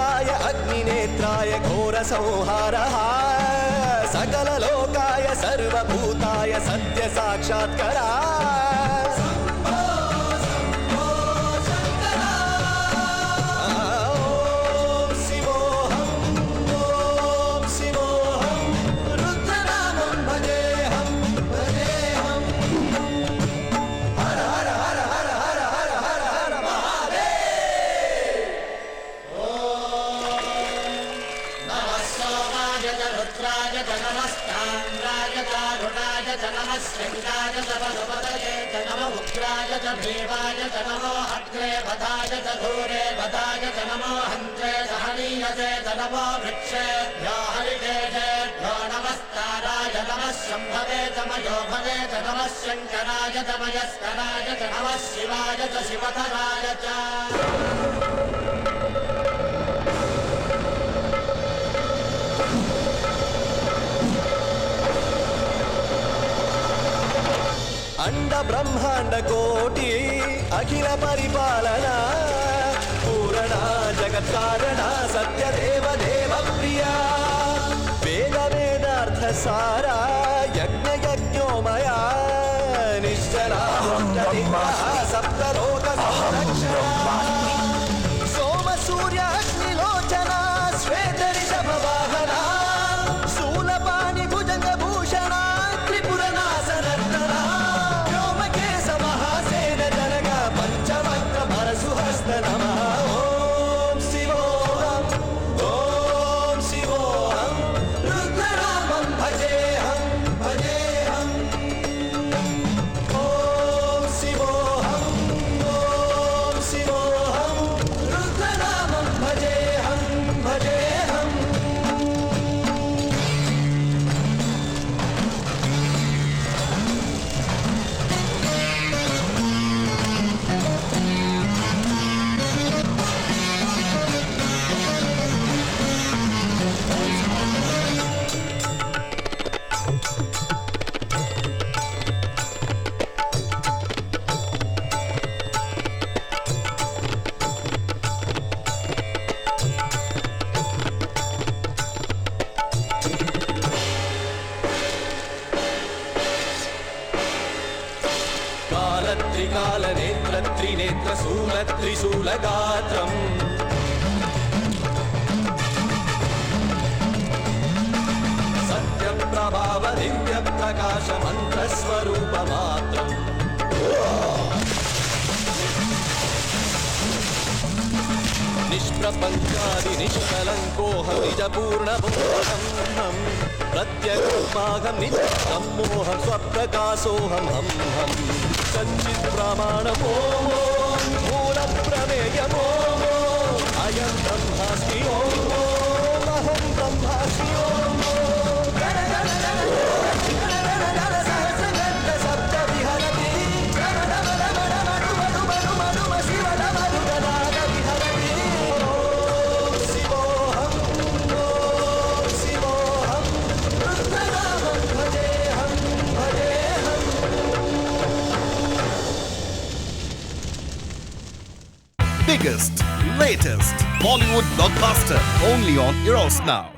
रुद्राय अग्निनेत्राय घोरसंहारः सकललोकाय सर्वभूताय सत्यसाक्षात्करा शृंगाय च वसुपतये च नमो उग्राय च भीमाय च नमो अग्रे वधाय च धूरे वधाय च नमो हन्त्रे सहनीयसे च नमो वृक्षेभ्यो हरिकेशेभ्यो नमस्काराय नमः शम्भवे च मयोभवे च नमः शङ्कराय च मयस्कराय च नमः शिवाय च शिवधराय च अंड ब्रह्मांड कोटि अखिल परिपालना पूरणा जगत् कारणा सत्यदेव देव प्रिया वेद वेदार्थ सारा यज्ञ यज्ञोमया निश्चला सप्तलोक संरक्षणा सोम सूर्य अग्निलोचना श्वेत ऋषभ वाहना शूलपाणि भुजंग भूषणा त्रिपुर नाशनर्तना सुहस्त नमः ओम शिवोहम रुद्रनामं भजेहम ओम शिवोहम रुद्रनामं भजेहम त्रिकाल नेत्र त्रिनेत्र शूल त्रिशूलगात्रम् सत्यप्रभाव दिव्य प्रकाश मंत्र स्वरूप मात्रम् निष्प्रपञ्चादि निष्कलङ्कोऽहं निजपूर्णबोधम् प्रत्यगमाहं नित्यं मोहं स्वप्रकाशोऽहं सच्चित् प्रमाणमो मूलप्रमेयमो अयं ब्रह्मास्मि अहं ब्रह्मास्मि Biggest, latest Bollywood blockbuster only on Eros Now.